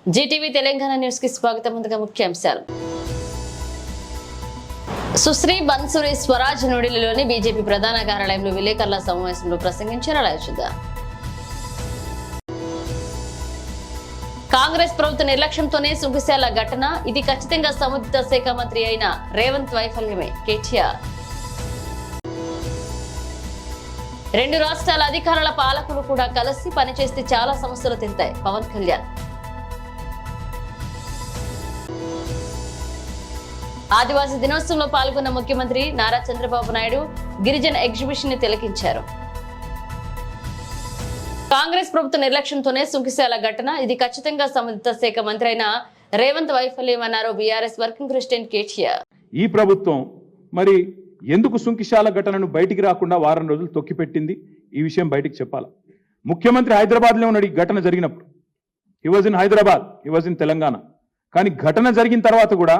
Zee TV Telangana news కి స్వాగతం. ముందుగా ముఖ్యాంశాలు. సుశ్రీ బన్సురి స్వరాజ్ న్యూఢిల్లీలోని బీజేపీ ప్రధాన కార్యాలయంలో విలేకరుల సమావేశంలో ప్రసంగించారు. లైవ్ చూద్దాం. కాంగ్రెస్ ప్రభుత్వ నిర్లక్ష్యంతోనే సుంకిశాల ఘటన, ఇది ఖచ్చితంగా సంబంధిత శాఖ మంత్రి అయిన రేవంత్ వైఫల్యమే కేటీఆర్. రెండు రాష్ట్రాల అధికారుల పాలకులు కూడా కలిసి పనిచేస్తే చాలా సమస్యలు తింటాయి పవన్ కళ్యాణ్. ఆదివాసీ దినోత్సవంలో పాల్గొన్న ముఖ్యమంత్రి నారా చంద్రబాబు నాయుడు గిరిజన ఎగ్జిబిషన్ ని తిలకించారు. కాంగ్రెస్ ప్రభుత్వ నిర్లక్ష్యంతోనే సుంకిశాల ఘటన, ఇది ఖచ్చితంగా సంబంధిత శాఖ మంత్రి అయిన రేవంత్ వైఫల్యం అన్నారు బీఆర్ఎస్ వర్కింగ్ ప్రెసిడెంట్ కేటీఆర్. ఈ ప్రభుత్వం మరి ఎందుకు సుంకిశాల ఘటనను బయటికి రాకుండా వారం రోజులు తొక్కిపెట్టింది? ఈ విషయం బయటికి చెప్పాలి. ముఖ్యమంత్రి హైదరాబాద్లో ఉన్నాడు ఈ ఘటన జరిగినప్పుడు. He was in Hyderabad, he was in Telangana. కానీ ఘటన జరిగిన తర్వాత కూడా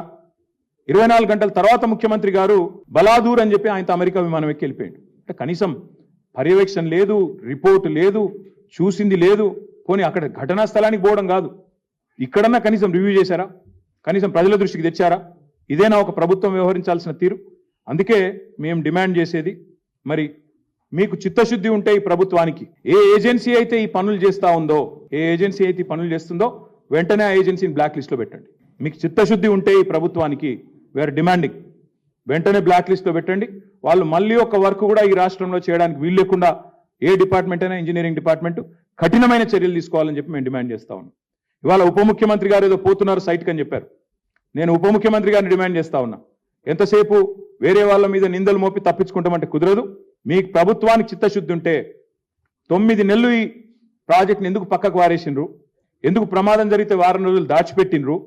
24 గంటల తర్వాత ముఖ్యమంత్రి గారు బలాదూర్ అని చెప్పి ఆయనతో అమెరికా విమానం ఎక్కి వెళ్ళిపోయాడు. అంటే కనీసం పర్యవేక్షణ లేదు, రిపోర్ట్ లేదు, చూసింది లేదు. పోనీ అక్కడ ఘటనా స్థలానికి పోవడం కాదు, ఇక్కడన్నా కనీసం రివ్యూ చేశారా? కనీసం ప్రజల దృష్టికి తెచ్చారా? ఇదేనా ఒక ప్రభుత్వం వ్యవహరించాల్సిన తీరు? అందుకే మేము డిమాండ్ చేసేది, మరి మీకు చిత్తశుద్ధి ఉంటే ఈ ప్రభుత్వానికి ఏ ఏజెన్సీ అయితే ఈ పనులు చేస్తూ ఉందో, ఏ ఏజెన్సీ అయితే ఈ పనులు చేస్తుందో వెంటనే ఆ ఏజెన్సీని బ్లాక్ లిస్ట్లో పెట్టండి. మీకు చిత్తశుద్ధి ఉంటే ఈ ప్రభుత్వానికి వేర్ డిమాండింగ్ వెంటనే బ్లాక్ లిస్ట్లో పెట్టండి. వాళ్ళు మళ్ళీ ఒక వర్క్ కూడా ఈ రాష్ట్రంలో చేయడానికి వీలు లేకుండా ఏ డిపార్ట్మెంట్ అయినా ఇంజనీరింగ్ డిపార్ట్మెంట్ కఠినమైన చర్యలు తీసుకోవాలని చెప్పి మేము డిమాండ్ చేస్తా ఉన్నాం. ఇవాళ ఉప ముఖ్యమంత్రి గారు ఏదో పోతున్నారు సైట్కి అని చెప్పారు. నేను ఉప ముఖ్యమంత్రి గారిని డిమాండ్ చేస్తా ఉన్నా, ఎంతసేపు వేరే వాళ్ళ మీద నిందలు మోపి తప్పించుకుంటామంటే కుదరదు. మీకు ప్రభుత్వానికి చిత్తశుద్ధి ఉంటే 9 నెలలు ఈ ప్రాజెక్ట్ని ఎందుకు పక్కకు వారేసిండ్రు? ఎందుకు ప్రమాదం జరిగితే వారం రోజులు దాచిపెట్టినరు?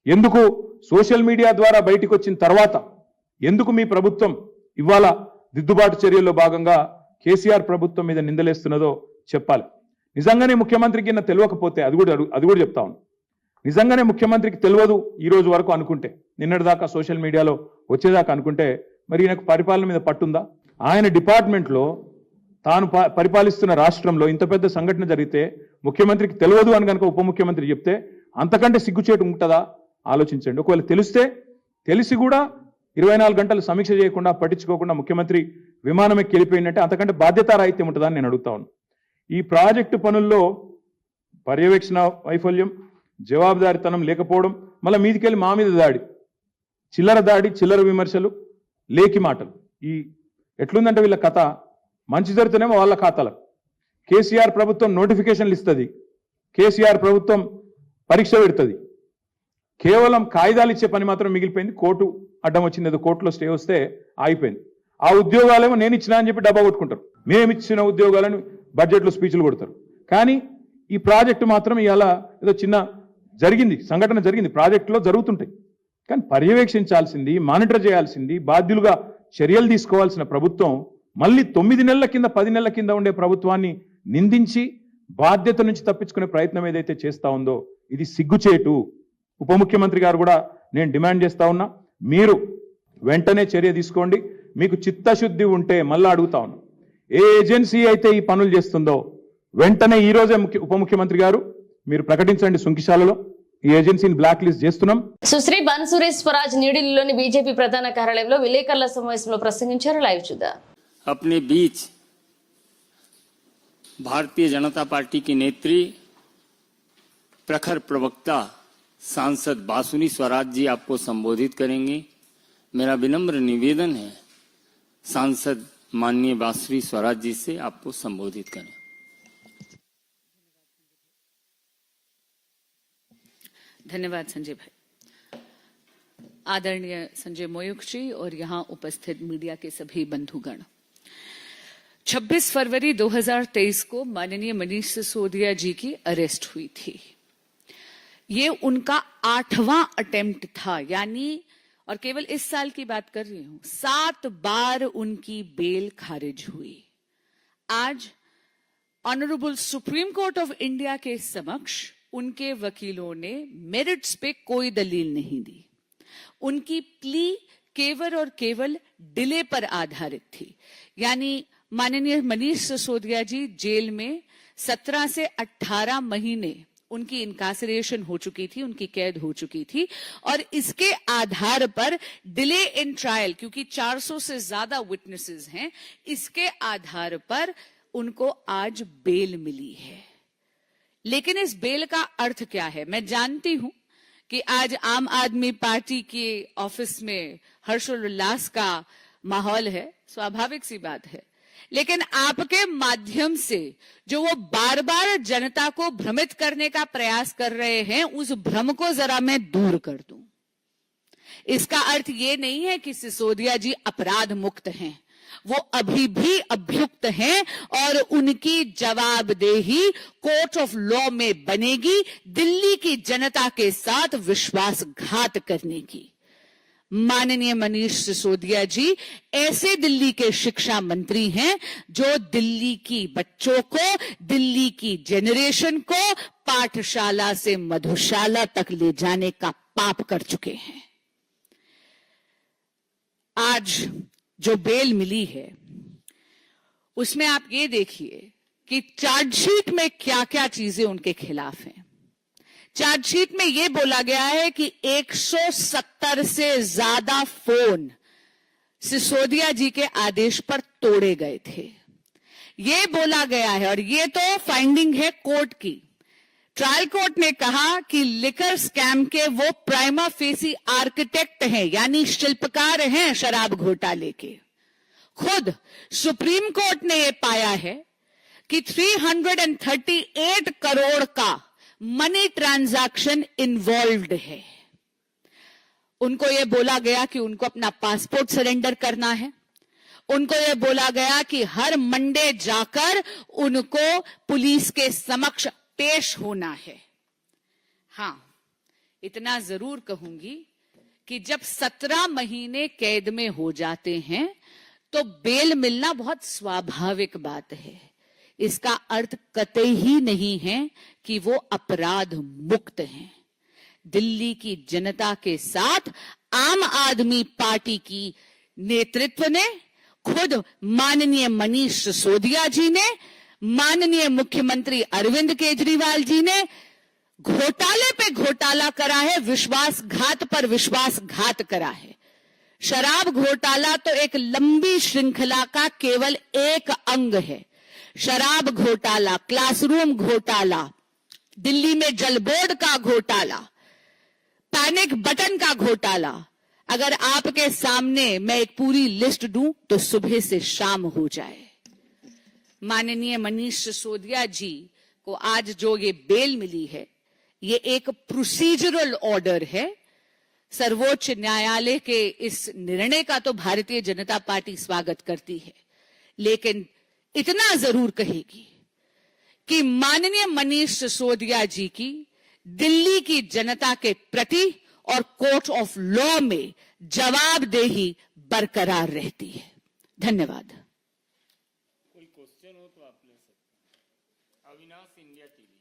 ఎందుకు సోషల్ మీడియా ద్వారా బయటికి వచ్చిన తర్వాత ఎందుకు మీ ప్రభుత్వం ఇవాళ దిద్దుబాటు చర్యల్లో భాగంగా కేసీఆర్ ప్రభుత్వం మీద నిందలేస్తున్నదో చెప్పాలి. నిజంగానే ముఖ్యమంత్రికి తెలియకపోతే అది కూడా చెప్తా ఉన్నాను. నిజంగానే ముఖ్యమంత్రికి తెలియదు ఈ రోజు వరకు అనుకుంటే, నిన్నటిదాకా సోషల్ మీడియాలో వచ్చేదాకా అనుకుంటే, మరి ఈయనకు పరిపాలన మీద పట్టుందా? ఆయన డిపార్ట్మెంట్లో తాను పరిపాలిస్తున్న రాష్ట్రంలో ఇంత పెద్ద సంఘటన జరిగితే ముఖ్యమంత్రికి తెలియదు అని కనుక ఉప ముఖ్యమంత్రి చెప్తే అంతకంటే సిగ్గుచేటు ఉంటుందా? ఆలోచించండి. ఒకవేళ తెలిసి కూడా 24 గంటలు సమీక్ష చేయకుండా పట్టించుకోకుండా ముఖ్యమంత్రి విమానం ఎక్కి వెళ్ళిపోయిందంటే అంతకంటే బాధ్యతారాహిత్యం ఉంటుందా అని నేను అడుగుతా ఉన్నాను. ఈ ప్రాజెక్టు పనుల్లో పర్యవేక్షణ వైఫల్యం, జవాబుదారితనం లేకపోవడం, మళ్ళీ మీదికెళ్ళి మా మీద దాడి, చిల్లర విమర్శలు, లేకి మాటలు. ఈ ఎట్లుందంటే వీళ్ళ కథ, మంచి జరుగుతూనేమో వాళ్ళ ఖాతాలకు. కేసీఆర్ ప్రభుత్వం నోటిఫికేషన్లు ఇస్తుంది, కేసీఆర్ ప్రభుత్వం పరీక్ష పెడుతుంది, కేవలం కాగితాలు ఇచ్చే పని మాత్రం మిగిలిపోయింది. కోర్టు అడ్డం వచ్చింది, ఏదో కోర్టులో స్టే వస్తే ఆగిపోయింది. ఆ ఉద్యోగాలేమో నేను ఇచ్చినా అని చెప్పి డబ్బా కొట్టుకుంటారు. మేమిచ్చిన ఉద్యోగాలను బడ్జెట్లో స్పీచ్లు కొడతారు. కానీ ఈ ప్రాజెక్టు మాత్రం ఇవాళ ఏదో చిన్న సంఘటన జరిగింది, ప్రాజెక్టులో జరుగుతుంటాయి. కానీ పర్యవేక్షించాల్సింది, మానిటర్ చేయాల్సింది, బాధ్యులుగా చర్యలు తీసుకోవాల్సిన ప్రభుత్వం మళ్ళీ 9 నెలల కింద 10 నెలల కింద ఉండే ప్రభుత్వాన్ని నిందించి బాధ్యత నుంచి తప్పించుకునే ప్రయత్నం ఏదైతే చేస్తా ఉందో ఇది సిగ్గుచేటు. ఉప ముఖ్యమంత్రి గారు కూడా నేను డిమాండ్ చేస్తా ఉన్నా, మీరు వెంటనే చర్య తీసుకోండి. మీకు చిత్తశుద్ధి ఉంటే మళ్ళా అడుగుతా ఉన్నా, ఏ ఏజెన్సీ అయితే ఈ పనులు చేస్తుందో వెంటనే ఈ రోజే ఉప ముఖ్యమంత్రి గారు మీరు ప్రకటించండి. సుంకిశాలలో ఈ ఏజెన్సీని బ్లాక్ లిస్ట్ చేస్తున్నాం. సుశ్రీ బన్సురి స్వరాజ్ న్యూఢిల్లీలోని బీజేపీ ప్రధాన కార్యాలయంలో విలేకరుల సమావేశంలో ప్రసంగించారు. లైవ్ చూద్దాం. अपने बीच भारतीय जनता पार्टी की नेत्री प्रखर प्रवक्ता सांसद बासुनी स्वराज जी आपको संबोधित करेंगे. मेरा विनम्र निवेदन है सांसद माननीय बासुनी स्वराज जी से आपको संबोधित करें. धन्यवाद संजय भाई. आदरणीय संजय मोयुक जी और यहाँ उपस्थित मीडिया के सभी बंधुगण, 26 फरवरी 2023 को माननीय मनीष सिसोदिया जी की अरेस्ट हुई थी. ये उनका 8वां अटेम्प्ट था, यानी, और केवल इस साल की बात कर रही हूं, 7 बार उनकी बेल खारिज हुई. आज honourable supreme court of India के समक्ष उनके वकीलों ने मेरिट्स पे कोई दलील नहीं दी. उनकी प्ली केवल और केवल डिले पर आधारित थी. यानी माननीय मनीष सिसोदिया जी जेल में 17 से 18 महीने उनकी इनकासरेशन हो चुकी थी, उनकी कैद हो चुकी थी, और इसके आधार पर डिले इन ट्रायल, क्योंकि 400 से ज्यादा विटनेसेस हैं, इसके आधार पर उनको आज बेल मिली है। लेकिन इस बेल का अर्थ क्या है? मैं जानती हूं कि आज आम आदमी पार्टी के ऑफिस में हर्षोल्लास का माहौल है, स्वाभाविक सी बात है, लेकिन आपके माध्यम से जो वो बार बार जनता को भ्रमित करने का प्रयास कर रहे हैं, उस भ्रम को जरा मैं दूर कर दूं। इसका अर्थ ये नहीं है कि सिसोदिया जी अपराध मुक्त हैं, वो अभी भी अभियुक्त हैं और उनकी जवाबदेही कोर्ट ऑफ लॉ में बनेगी दिल्ली की जनता के साथ विश्वासघात करने की। माननीय मनीष सिसोदिया जी ऐसे दिल्ली के शिक्षा मंत्री हैं जो दिल्ली की बच्चों को, दिल्ली की जनरेशन को पाठशाला से मधुशाला तक ले जाने का पाप कर चुके हैं। आज जो बेल मिली है उसमें आप ये देखिए कि चार्जशीट में क्या क्या चीजें उनके खिलाफ हैं। चार्जशीट में यह बोला गया है कि 170 से ज्यादा फोन सिसोदिया जी के आदेश पर तोड़े गए थे, यह बोला गया है। और यह तो फाइंडिंग है कोर्ट की। ट्रायल कोर्ट ने कहा कि लिकर स्कैम के वो प्राइमा फेसी आर्किटेक्ट हैं, यानी शिल्पकार हैं शराब घोटाले के। खुद सुप्रीम कोर्ट ने यह पाया है कि 338 करोड़ का मनी ट्रांजैक्शन इन्वॉल्व्ड है। उनको यह बोला गया कि उनको अपना पासपोर्ट सरेंडर करना है। उनको यह बोला गया कि हर मंडे जाकर उनको पुलिस के समक्ष पेश होना है। हां, इतना जरूर कहूंगी कि जब 17 महीने कैद में हो जाते हैं तो बेल मिलना बहुत स्वाभाविक बात है। इसका अर्थ कतई ही नहीं है कि वो अपराध मुक्त हैं। दिल्ली की जनता के साथ आम आदमी पार्टी की नेतृत्व ने, खुद माननीय मनीष सिसोदिया जी ने, माननीय मुख्यमंत्री अरविंद केजरीवाल जी ने घोटाले पे घोटाला करा है, विश्वासघात पर विश्वासघात करा है। शराब घोटाला तो एक लंबी श्रृंखला का केवल एक अंग है। शराब घोटाला, क्लासरूम घोटाला, दिल्ली में जल बोर्ड का घोटाला, पैनिक बटन का घोटाला। अगर आपके सामने मैं एक पूरी लिस्ट दूं तो सुबह से शाम हो जाए। माननीय मनीष सिसोदिया जी को आज जो ये बेल मिली है, ये एक प्रोसीजरल ऑर्डर है। सर्वोच्च न्यायालय के इस निर्णय का तो भारतीय जनता पार्टी स्वागत करती है, लेकिन इतना जरूर कहेगी कि माननीय मनीष सिसोदिया जी की दिल्ली की जनता के प्रति और कोर्ट ऑफ लॉ में जवाबदेही बरकरार रहती है। धन्यवाद। कोई क्वेश्चन हो तो आप ले सकते हैं। Avinash, India TV.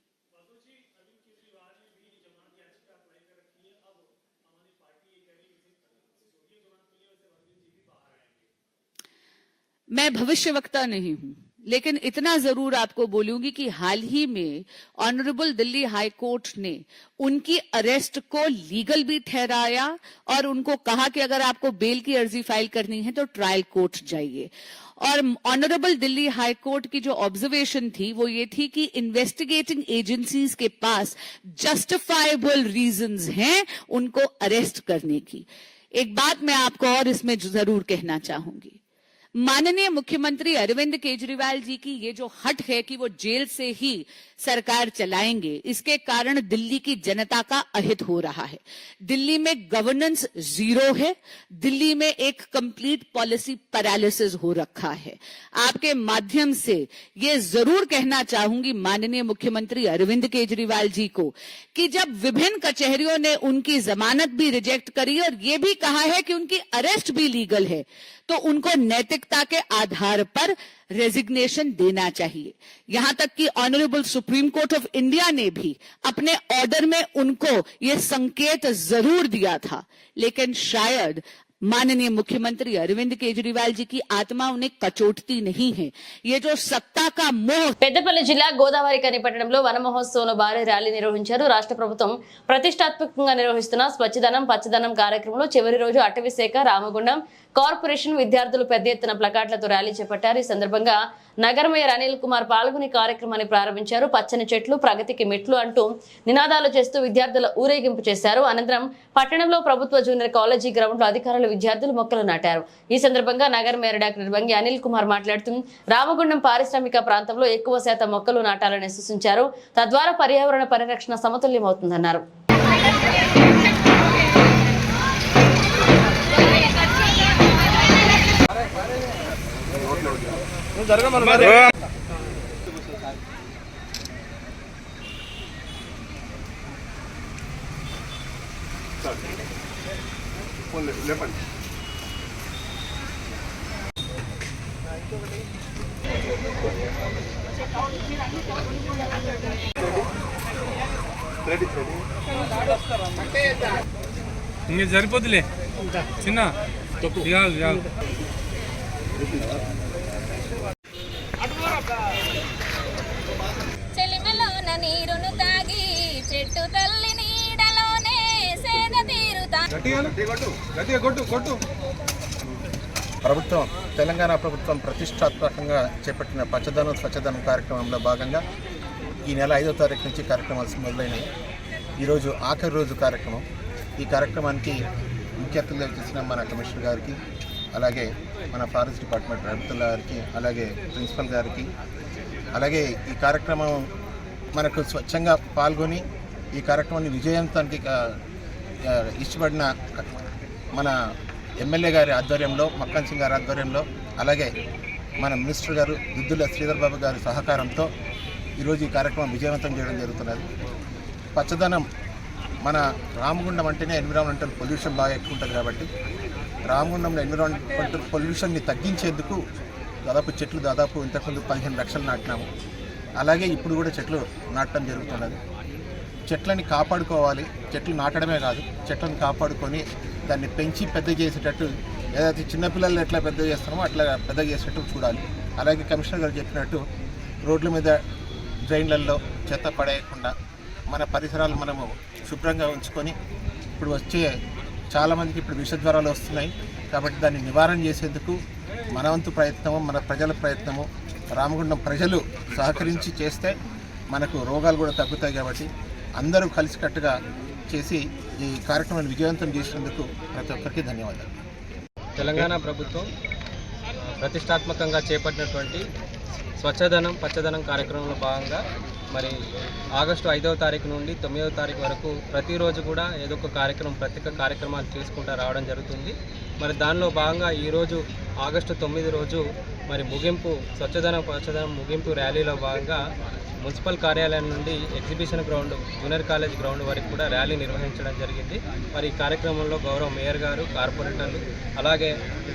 मैं भविष्यवक्ता नहीं हूं, लेकिन इतना जरूर आपको बोलूंगी कि हाल ही में ऑनरेबल दिल्ली हाई कोर्ट ने उनकी अरेस्ट को लीगल भी ठहराया और उनको कहा कि अगर आपको बेल की अर्जी फाइल करनी है तो ट्रायल कोर्ट जाइए। और ऑनरेबल दिल्ली हाई कोर्ट की जो ऑब्जर्वेशन थी वो ये थी कि इन्वेस्टिगेटिंग एजेंसीज के पास जस्टिफाइबल रीजंस हैं उनको अरेस्ट करने की। एक बात मैं आपको और इसमें जरूर कहना चाहूंगी, माननीय मुख्यमंत्री अरविंद केजरीवाल जी की ये जो हट है कि वो जेल से ही सरकार चलाएंगे, इसके कारण दिल्ली की जनता का अहित हो रहा है। दिल्ली में गवर्नेंस जीरो है, दिल्ली में एक कंप्लीट पॉलिसी पैरालिसिस हो रखा है। आपके माध्यम से ये जरूर कहना चाहूंगी माननीय मुख्यमंत्री अरविंद केजरीवाल जी को कि जब विभिन्न कचहरियों ने उनकी जमानत भी रिजेक्ट करी और ये भी कहा है कि उनकी अरेस्ट भी लीगल है, तो उनको नैतिकता के आधार पर रेजिग्नेशन देना चाहिए। यहां तक कि honourable supreme court of India ने भी अपने ऑर्डर में उनको यह संकेत जरूर दिया था, लेकिन शायद माननीय मुख्यमंत्री अरविंद केजरीवाल जी की आत्मा उन्हें कचोटती नहीं है। ये जो सत्ता का मोह। పెద్దపల్లి జిల్లా గోదావరి కని పట్టణంలో వన మహోత్సవంలో భారీ ర్యాలీ నిర్వహించారు. రాష్ట్ర ప్రభుత్వం ప్రతిష్టాత్మకంగా నిర్వహిస్తున్న స్వచ్ఛదనం పచ్చదనం కార్యక్రమంలో చివరి రోజు అటవీ శాఖ, రామగుండం కార్పొరేషన్ విద్యార్థులు పెద్ద ఎత్తున ప్లకార్డులతో ర్యాలీ చేపట్టారు. ఈ సందర్భంగా నగర మేయర్ అనిల్ కుమార్ పాల్గొని కార్యక్రమాన్ని ప్రారంభించారు. పచ్చని చెట్లు ప్రగతికి మెట్లు అంటూ నినాదాలు చేస్తూ విద్యార్థుల ఊరేగింపు చేశారు. అనంతరం పట్టణంలో ప్రభుత్వ జూనియర్ కాలేజీ గ్రౌండ్ లో అధికారులు విద్యార్థులు మొక్కలు నాటారు. ఈ సందర్భంగా నగర మేయర్ డాక్టర్ బంగి అనిల్ కుమార్ మాట్లాడుతూ రామగుండం పారిశ్రామిక ప్రాంతంలో ఎక్కువ శాతం మొక్కలు నాటాలని సూచించారు. తద్వారా పర్యావరణ పరిరక్షణ సమతుల్యమవుతుందన్నారు. ఇంక సరిపోతులే చిన్న చెలిమలోన నీరును తాగి చెట్టు తల్లి నీడలోనే సేద తీరుతా. ప్రభుత్వం తెలంగాణ ప్రభుత్వం ప్రతిష్టాత్మకంగా చేపట్టిన పచ్చదనం స్వచ్ఛదనం కార్యక్రమంలో భాగంగా ఈ నెల 5వ తారీఖు నుంచి కార్యక్రమాలు మొదలైనవి. ఈరోజు ఆఖరి రోజు కార్యక్రమం. ఈ కార్యక్రమానికి ముఖ్య అతిథులుగా చేసిన మన కమిషనర్ గారికి, అలాగే మన ఫారెస్ట్ డిపార్ట్మెంట్ అధికారుల గారికి, అలాగే ప్రిన్సిపల్ గారికి, అలాగే ఈ కార్యక్రమం మనకు స్వచ్ఛంగా పాల్గొని ఈ కార్యక్రమాన్ని విజయవంతానికి ఇష్టపడిన మన ఎమ్మెల్యే గారి ఆధ్వర్యంలో, మక్కన్ సింగ్ గారి ఆధ్వర్యంలో, అలాగే మన మినిస్టర్ గారు దుద్దుల శ్రీధర్ బాబు గారి సహకారంతో ఈరోజు ఈ కార్యక్రమం విజయవంతం చేయడం జరుగుతున్నది. పచ్చదనం మన రామగుండం అంటేనే ఎన్విరాన్మెంటల్ పొల్యూషన్ బాగా ఎక్కువ ఉంటుంది కాబట్టి రామగుండంలో ఎన్విరాన్మెంటల్ పొల్యూషన్ని తగ్గించేందుకు చెట్లు ఇంతకుముందు 15 లక్షలు నాటినాము. అలాగే ఇప్పుడు కూడా చెట్లు నాటడం జరుగుతున్నది. చెట్లని కాపాడుకోవాలి. చెట్లు నాటడమే కాదు, చెట్లను కాపాడుకొని దాన్ని పెంచి పెద్ద చేసేటట్టు, ఏదైతే చిన్నపిల్లలు ఎట్లా పెద్ద చేస్తామో అట్లా పెద్ద చేసేటట్టు చూడాలి. అలాగే కమిషనర్ గారు చెప్పినట్టు రోడ్ల మీద డ్రైన్లలో చెత్త పడేయకుండా మన పరిసరాలు మనము శుభ్రంగా ఉంచుకొని, ఇప్పుడు వచ్చే చాలామందికి ఇప్పుడు విషజ్వరాలు వస్తున్నాయి కాబట్టి దాన్ని నివారణ చేసేందుకు మన వంతు ప్రయత్నము, మన ప్రజల ప్రయత్నము, రామగుండం ప్రజలు సహకరించి చేస్తే మనకు రోగాలు కూడా తగ్గుతాయి. కాబట్టి అందరూ కలిసికట్టుగా చేసి ఈ కార్యక్రమాన్ని విజయవంతం చేసినందుకు ప్రతి ఒక్కరికి ధన్యవాదాలు. తెలంగాణ ప్రభుత్వం ప్రతిష్టాత్మకంగా చేపట్టినటువంటి స్వచ్ఛదనం పచ్చదనం కార్యక్రమంలో భాగంగా మరి ఆగస్టు 5వ తారీఖు నుండి 9వ తారీఖు వరకు ప్రతిరోజు కూడా ఏదో ఒక కార్యక్రమం, ప్రత్యేక కార్యక్రమాలు చేసుకుంటూ రావడం జరుగుతుంది. మరి దానిలో భాగంగా ఈరోజు ఆగస్టు 9 రోజు మరి ముగింపు స్వచ్ఛదనం పచ్చదనం ముగింపు ర్యాలీలో భాగంగా మున్సిపల్ కార్యాలయం నుండి exhibition ground, junior college ground వరకు కూడా ర్యాలీ నిర్వహించడం జరిగింది. మరి ఈ కార్యక్రమంలో గౌరవ మేయర్ గారు, కార్పొరేటర్లు, అలాగే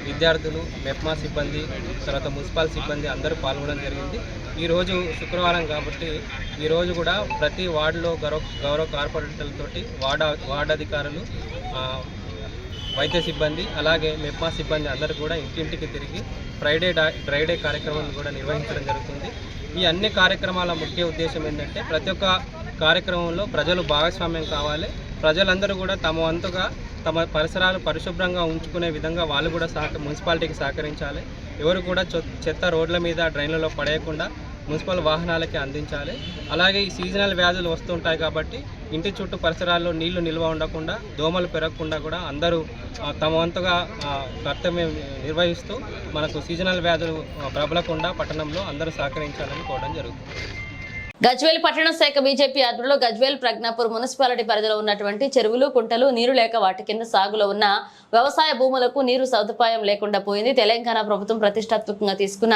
విద్యార్థులు, మెప్మా సిబ్బంది, తర్వాత మున్సిపల్ సిబ్బంది అందరూ పాల్గొనడం జరిగింది. ఈరోజు శుక్రవారం కాబట్టి ఈరోజు కూడా ప్రతి వార్డులో గౌరవ కార్పొరేటర్లతోటి వార్డు అధికారులు, వైద్య సిబ్బంది, అలాగే మెప్మా సిబ్బంది అందరూ కూడా ఇంటింటికి తిరిగి డ్రై డే కార్యక్రమాన్ని కూడా నిర్వహించడం జరుగుతుంది. ఈ అన్ని కార్యక్రమాల ముఖ్య ఉద్దేశం ఏంటంటే ప్రతి ఒక్క కార్యక్రమంలో ప్రజలు భాగస్వామ్యం కావాలి. ప్రజలందరూ కూడా తమ వంతుగా తమ పరిసరాలు పరిశుభ్రంగా ఉంచుకునే విధంగా వాళ్ళు కూడా మున్సిపాలిటీకి సహకరించాలి. ఎవరు కూడా చెత్త రోడ్ల మీద డ్రైన్లలో పడేయకుండా మున్సిపల్ వాహనాలకి అందించాలి. అలాగే ఈ సీజనల్ వ్యాధులు వస్తుంటాయి కాబట్టి ఇంటి చుట్టూ పరిసరాల్లో నీళ్లు నిల్వ ఉండకుండా, దోమలు పెరగకుండా కూడా అందరూ తమ వంతుగా కర్తవ్యం నిర్వహిస్తూ మనకు సీజనల్ వ్యాధులు ప్రబలకుండా పట్టణంలో అందరూ సహకరించాలని కోరడం జరుగుతుంది. గజ్వేల్ పట్టణ శాఖ బీజేపీ ఆధ్వర్యంలో గజ్వేల్ ప్రజ్ఞాపూర్ మున్సిపాలిటీ పరిధిలో ఉన్నటువంటి చెరువులు, కుంటలు నీరు లేక వాటి కింద సాగులో ఉన్న వ్యవసాయ భూములకు నీరు సదుపాయం లేకుండా పోయింది. తెలంగాణ ప్రభుత్వం ప్రతిష్టాత్మకంగా తీసుకున్న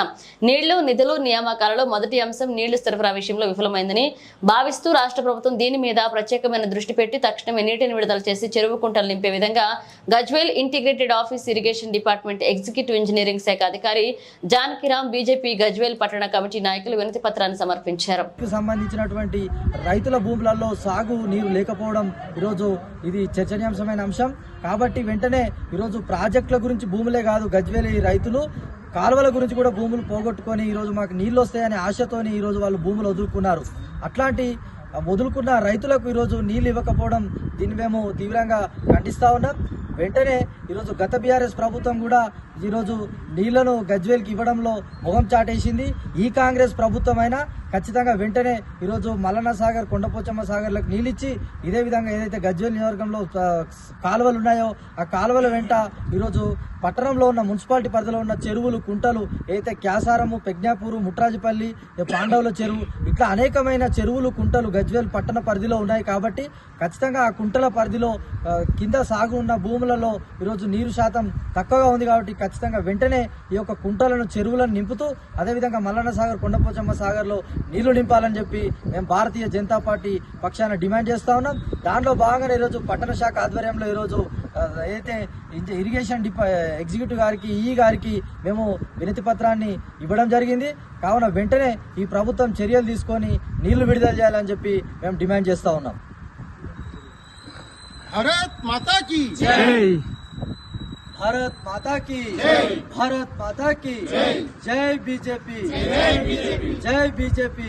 నీళ్లు, నిధులు, నియామకాలలో మొదటి అంశం నీళ్లు సరఫరా విషయంలో విఫలమైందని భావిస్తూ రాష్ట్ర ప్రభుత్వం దీని మీద ప్రత్యేకమైన దృష్టి పెట్టి తక్షణమే నీటిని విడుదల చేసి చెరువు కుంటలు నింపే విధంగా Gajwel integrated office irrigation department executive engineering శాఖ అధికారి జానకిరామ్ బీజేపీ గజ్వేల్ పట్టణ కమిటీ నాయకులు వినతి పత్రాన్ని సమర్పించారు. సంబంధించినటువంటి రైతుల భూములలో సాగు నీరు లేకపోవడం ఈరోజు ఇది చర్చనీయాంశమైన అంశం. కాబట్టి వెంటనే ఈరోజు ప్రాజెక్టుల గురించి భూములే కాదు, గజ్వేలి రైతులు కాలువల గురించి కూడా భూములు పోగొట్టుకొని ఈరోజు మాకు నీళ్ళు వస్తాయనే ఆశతోని ఈరోజు వాళ్ళు భూములు వదులుకున్నారు. అట్లాంటి వదులుకున్న రైతులకు ఈరోజు నీళ్ళు ఇవ్వకపోవడం దీన్ని మేము తీవ్రంగా ఖండిస్తా ఉన్నాం. వెంటనే ఈరోజు గత బీఆర్ఎస్ ప్రభుత్వం కూడా ఈరోజు నీళ్లను గజ్వేల్కి ఇవ్వడంలో మొహం చాటేసింది. ఈ కాంగ్రెస్ ప్రభుత్వం అయినా ఖచ్చితంగా వెంటనే ఈరోజు మల్లన్న సాగర్, కొండపోచమ్మ సాగర్లకు నీళ్ళిచ్చి ఇదే విధంగా ఏదైతే గజ్వేల్ నియోజకవర్గంలో కాలువలు ఉన్నాయో ఆ కాలువల వెంట ఈరోజు పట్టణంలో ఉన్న మున్సిపాలిటీ పరిధిలో ఉన్న చెరువులు, కుంటలు ఏదైతే క్యాసారము, పెజ్ఞాపూరు, ముట్రాజిపల్లి, పాండవుల చెరువు ఇట్లా అనేకమైన చెరువులు, కుంటలు గజ్వేల్ పట్టణ పరిధిలో ఉన్నాయి. కాబట్టి ఖచ్చితంగా ఆ కుంటల పరిధిలో కింద సాగు ఉన్న భూములలో ఈరోజు నీరు శాతం తక్కువగా ఉంది. కాబట్టి ఖచ్చితంగా వెంటనే ఈ యొక్క కుంటలను, చెరువులను నింపుతూ అదేవిధంగా మల్లన్న సాగర్, కొండపోచమ్మ సాగర్లో నీళ్లు నింపాలని చెప్పి మేము భారతీయ జనతా పార్టీ పక్షాన డిమాండ్ చేస్తా ఉన్నాం. దాంట్లో భాగంగా ఈరోజు పట్టణ శాఖ ఆధ్వర్యంలో ఈరోజు ఏదైతే ఇరిగేషన్ ఎగ్జిక్యూటివ్ గారికి, ఈ గారికి మేము వినతి పత్రాన్ని ఇవ్వడం జరిగింది. కావున వెంటనే ఈ ప్రభుత్వం చర్యలు తీసుకొని నీళ్లు విడుదల చేయాలని చెప్పి మేము డిమాండ్ చేస్తా ఉన్నాం. భారత్ మాతా కీ జై, భారత్ మాతా కీ జై, భారత్ మాతా కీ జై, జై బీజేపీ, జై బీజేపీ,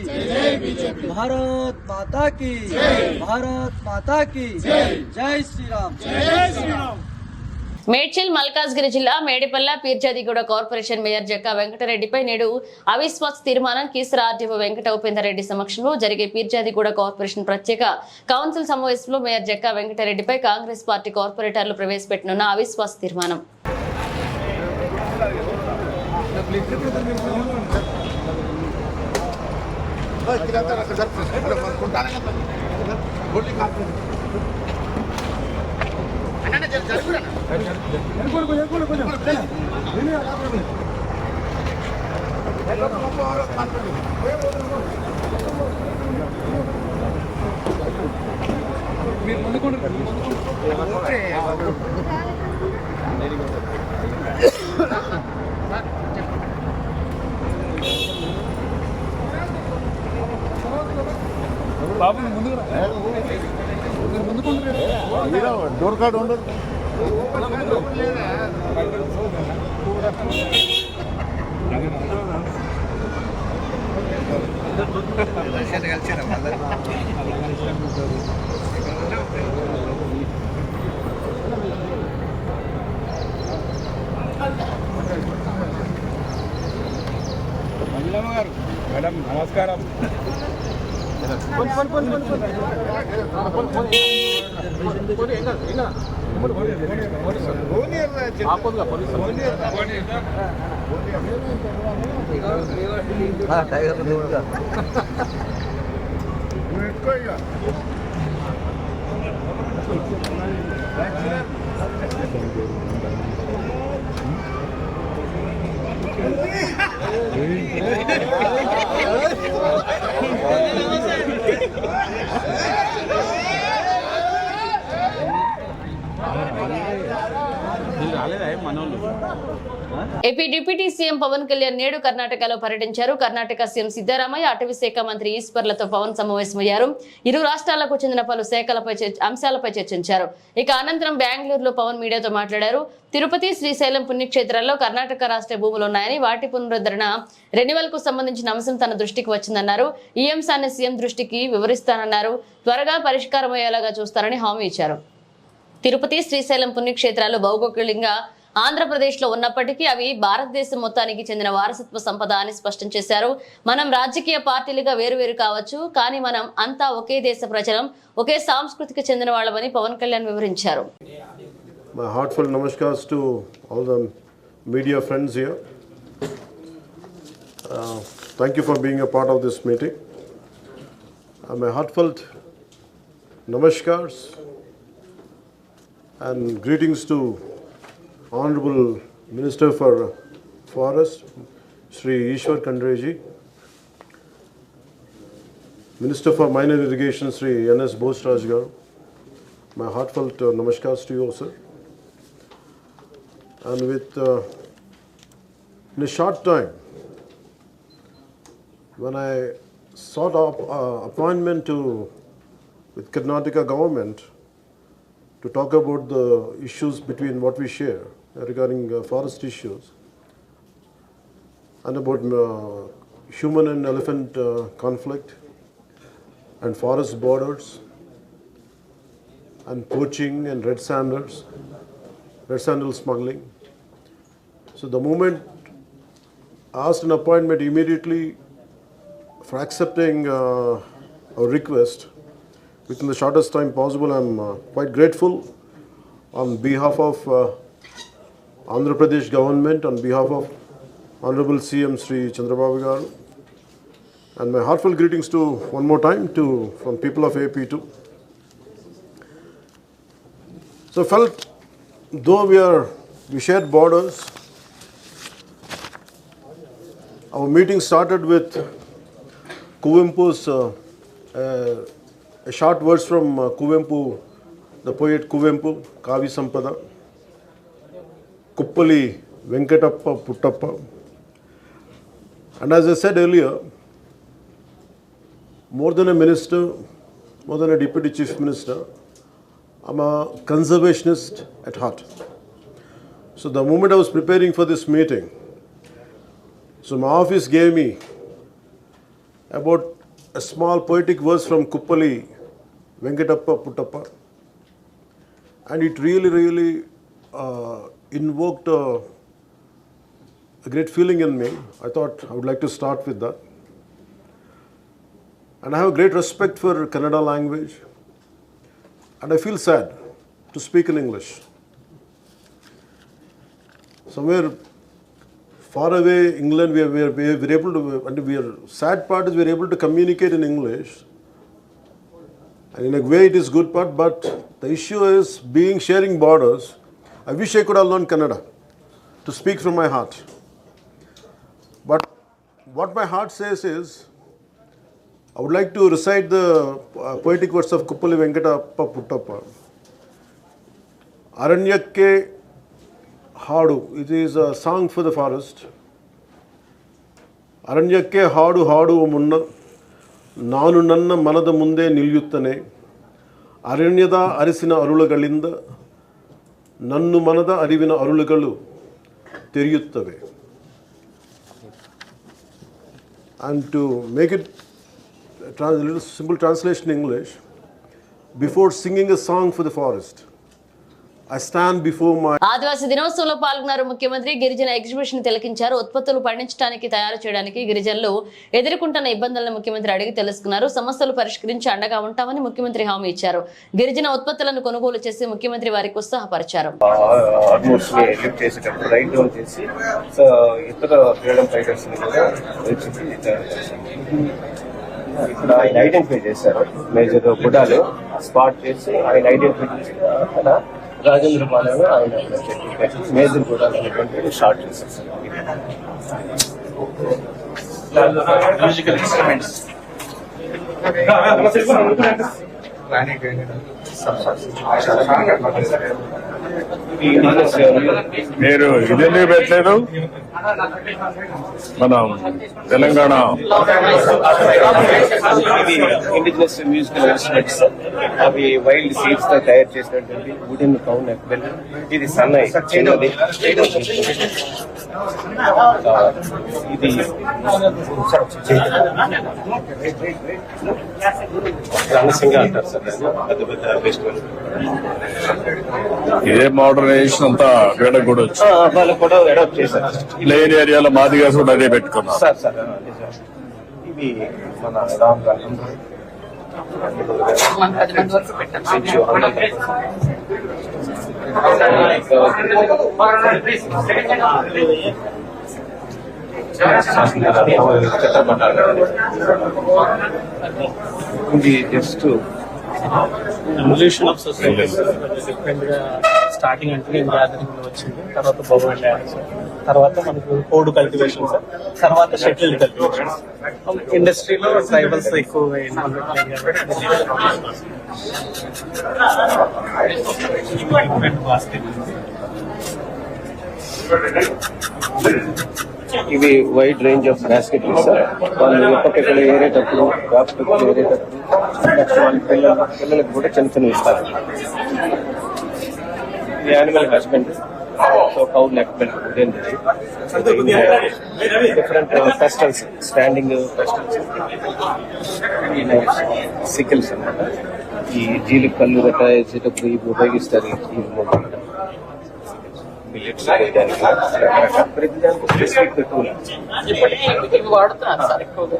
భారత్ మాతా కీ జై, భారత్ మాతా కీ జై, జై శ్రీరామ్, జై శ్రీరామ్. మేడ్చల్ మల్కాజ్గిరి జిల్లా మేడిపల్ల పీర్జాదిగూడ కార్పొరేషన్ మేయర్ జక్కా వెంకటరెడ్డిపై నేడు అవిశ్వాస తీర్మానం కీసర ఆర్డీఓ వెంకట ఉపేందర్ రెడ్డి సమక్షంలో జరిగే పీర్జాదిగూడ కార్పొరేషన్ ప్రత్యేక కౌన్సిల్ సమావేశంలో మేయర్ జక్కా వెంకటరెడ్డిపై కాంగ్రెస్ పార్టీ కార్పొరేటర్లు ప్రవేశపెట్టనున్న అవిశ్వాస తీర్మానం. బాబు ముందుకు డోర్ కార్డు ఉండదు. మేడం నమస్కారం. AP deputy CM Pavan Kalyan నేడు కర్ణాటకలో పర్యటించారు. కర్ణాటక సీఎం సిద్దరామయ్య, అటవీ శాఖ మంత్రి ఈశ్వర్లతో పవన్ సమావేశమయ్యారు. ఇరు రాష్ట్రాలకు చెందిన పలు అంశాలపై చర్చించారు. ఇక అనంతరం బెంగళూరులో పవన్ మీడియాతో మాట్లాడారు. తిరుపతి, శ్రీశైలం పుణ్యక్షేత్రాల్లో కర్ణాటక రాష్ట్ర భూములు ఉన్నాయని, వాటి పునరుద్ధరణ రెన్యువల్ కు సంబంధించిన అంశం తన దృష్టికి వచ్చిందన్నారు. ఈ అంశాన్ని సీఎం దృష్టికి వివరిస్తానన్నారు. త్వరగా పరిష్కారం అయ్యేలాగా చూస్తారని హామీ ఇచ్చారు. తిరుపతి, శ్రీశైలం పుణ్యక్షేత్రాలు భౌగోళికంగా ఆంధ్రప్రదేశ్లో ఉన్నప్పటికీ అవి భారతదేశం మొత్తానికి చెందిన వారసత్వ సంపద అని స్పష్టం చేశారు. మనం రాజకీయ పార్టీలుగా వేరువేరు కావచ్చు, కానీ మనం అంతా ఒకే దేశ ప్రజలం, ఒకే సంస్కృతికి చెందిన వాళ్ళమని పవన్ కళ్యాణ్ వివరించారు. My heartfelt namaskars to all the media friends here. Thank you for being a part of this meeting. My heartfelt namaskars and greetings to Honorable Minister for Forest, Shri Ishwar Khandreji, Minister for Minor Irrigation, Shri N.S. Bose Garu. My heartfelt namaskars to you, sir. And with in a short time, when I sought appointment with Karnataka government to talk about the issues between what we share regarding forest issues and about human and elephant conflict and forest borders and poaching and red sandal smuggling. So the moment I asked an appointment immediately for accepting our request within the shortest time possible. I'm quite grateful on behalf of Andhra Pradesh government, on behalf of Honorable CM Sri Chandrababu Garu, and my heartfelt greetings to one more time from people of AP too. So felt though we shared borders, our meeting started with Kuvempu's a short verse from Kuvempu, the poet Kuvempu, Kavi Sampada, Kuppali Venkatappa Puttappa. And as I said earlier, more than a minister, more than a deputy chief minister, I'm a conservationist at heart. So the moment I was preparing for this meeting, so my office gave me about a small poetic verse from Kuppali Venkatappa Puttappa, and it really invoked a great feeling in me. I thought I would like to start with that. And I have great respect for Kannada language, and I feel sad to speak in English. Somewhere far away, England, we are able to, and sad part is we are able to communicate in English. And in a way it is good part, but the issue is sharing borders. I wish I could have learned Kannada to speak from my heart. But what my heart says is, I would like to recite the poetic verse of Kuppali Venkatappa Puttappa. Aranyakke Hadu. It is a song for the forest. Aranyakke Hadu Hadu Munna Nanu Nanna Manada Munde Nilyuttane Aranyada Arisina Arulagalinda Nannu Manada Arivina Arulagalu Teriyuttave. And to make it a little simple translation in English, before singing a song for the forest, I stand before my ఆదివాసీ దినోత్సవంలో పాల్గొన్నారు ముఖ్యమంత్రి. గిరిజన exhibition తిలకించారు. ఉత్పత్తులు పండించడానికి తయారు చేయడానికి గిరిజనులు ఎదుర్కొంటున్న ఇబ్బందులను ముఖ్యమంత్రి అడిగి తెలుసుకున్నారు. సమస్యలు పరిష్కరించి అండగా ఉంటామని ముఖ్యమంత్రి హామీ ఇచ్చారు. గిరిజన ఉత్పత్తులను కొనుగోలు చేసి ముఖ్యమంత్రి వారికి ఉత్సాహపరిచారు. ఇక్కడ ఆయన ఐడెంటిఫై చేశారు. మేజర్ గుడాలు స్పాట్ చేసి ఆయన ఐడెంటిఫై చేసి అక్కడ రాజేంద్ర పాలెంలో ఆయన మేజర్ గుడాలు అనేటువంటి షార్ట్ చేశారు. మ్యూజికల్ ఇన్స్ట్రుమెంట్స్ మీరు ఇదెందుకు పెట్టలేదు? మనం తెలంగాణ ఇండిజినస్ మ్యూజికల్ ఇన్స్ట్రుమెంట్స్, అవి వైల్డ్ సీడ్స్ తో తయారు చేసినటువంటి వుడెన్ కౌన్ బెల్. ఇది సన్నై చిన్నది, ఇది రణసింగ అంటారు సార్. పెద్ద పెద్ద ఫెస్టివల్ ఇదే మోడర్నైజేషన్ అంతా వీళ్ళకి కూడా వచ్చి వాళ్ళు కూడా అడాప్ట్ చేశారు. ప్లేన్ ఏరియాలో మాదిగా కూడా అదే పెట్టుకున్నాం సార్. ఇవి మన రామ్ గారు ఇది just evolution of society different గా స్టార్టింగ్ అంటే గ్యాదరింగ్ లో వచ్చింది. తర్వాత బొమ్మలు డ్యాన్స్, తర్వాత మనకు కోడ్ కల్టివేషన్ సార్, తర్వాత షటిల్ కల్టివేషన్. ఇండస్ట్రీలో ట్రైబల్స్ ఎక్కువగా ఇవి wide range of basket sir. వాళ్ళు ఎప్పటికెక్కడ ఏరేటప్పుడు వ్యాప్తికి ఏరేటప్పుడు నెక్స్ట్ వాళ్ళ పిల్లలకు కూడా చిన్న చిన్న ఇస్తారు. Animal husbandry, so cow neck belt, different pastels, standing pastels, sickles అన్నమాట. ఈ జీలికి కళ్ళు గట్ట వేసేటప్పుడు ఇవి ఉపయోగిస్తారు. ఈ మిల్లెట్స్ ప్రతి దానికి స్పెసిఫిక్ టూల్ వాడుతున్నారు సార్ ఎక్కువగా.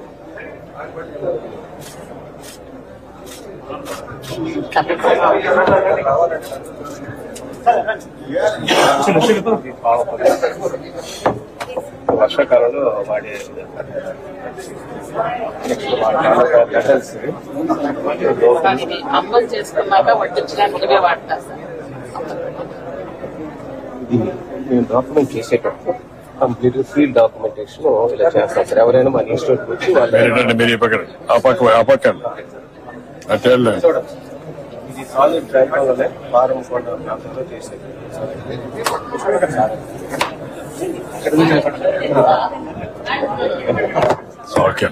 వర్షాకాలంలో వాడే అమ్మలు చేసుకున్నాక వడ్డించడానికి వాడతారు సార్. ఇది మేము డాక్యుమెంట్ చేసేటప్పుడు కంప్లీట్ ఫీల్డ్ డాక్యుమెంటేషన్ ఇలా చేస్తాం సార్. ఎవరైనా మన ఇన్స్టిట్యూట్ వచ్చి వాళ్ళు ఇది సాలిడ్ డ్రైవర్లోనే వారం కూడా ప్రాంతంలో చేసేది. ఓకే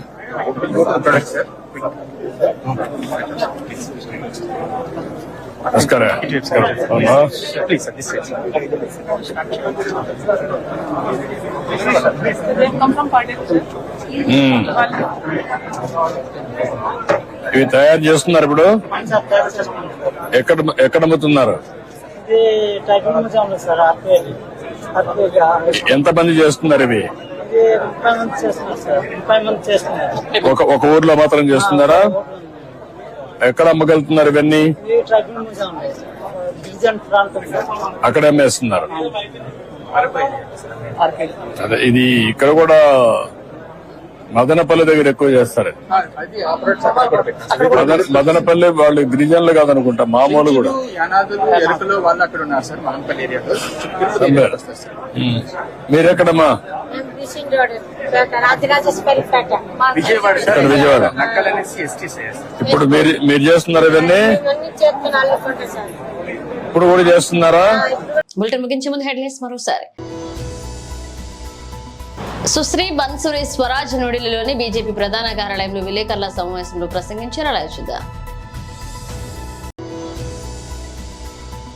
నమస్కారం. ఇవి తయారు చేస్తున్నారు ఇప్పుడు. ఎక్కడ అమ్ముతున్నారు? ఎంతమంది చేస్తున్నారు ఇవి? ఒక ఊర్లో మాత్రం చేస్తున్నారా? ఎక్కడ అమ్మగలుగుతున్నారు ఇవన్నీ? అక్కడ అమ్మేస్తున్నారు. అదే ఇది ఇక్కడ కూడా మదనపల్లి దగ్గర ఎక్కువ చేస్తారు. మదనపల్లి వాళ్ళు గిరిజనులు కాదనుకుంటా, మామూలు కూడా. మీరెక్కడమ్మా? విజయవాడ. ఇప్పుడు మీరు చేస్తున్నారు ఇవన్నీ? ఇప్పుడు కూడా చేస్తున్నారా? బులెటిన్ ముగించే ముందు హెడ్లైన్స్ మరోసారి. సుశ్రీ బన్సురి స్వరాజ్ న్యూఢిల్లీలోని బీజేపీ ప్రధాన కార్యాలయంలో విలేకరుల సమావేశంలో ప్రసంగించారు. అలా చూద్దాం.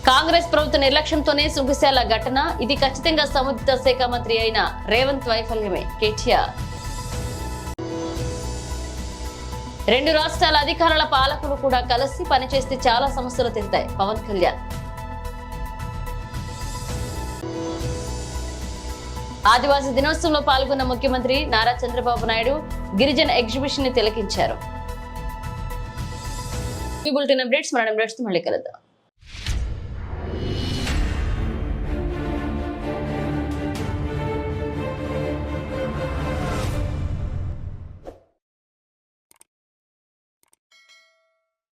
కాంగ్రెస్ ప్రభుత్వ నిర్లక్ష్యంతోనే సుంకిశాల ఘటన, ఇది ఖచ్చితంగా సముద్ర శాఖ మంత్రి అయిన రేవంత్ వైఫల్యమే కేటీఆర్. 2 రాష్ట్రాల అధికారుల పాలకులు కూడా కలిసి పనిచేస్తే చాలా సమస్యలు తీరుతాయి పవన్ కళ్యాణ్. ఆదివాసీ దినోత్సవంలో పాల్గొన్న ముఖ్యమంత్రి నారా చంద్రబాబు నాయుడు గిరిజన ఎగ్జిబిషన్ ని తిలకించారు. ఈ బులెటిన్ అప్డేట్స్ మళ్ళీ కలుద్దాం.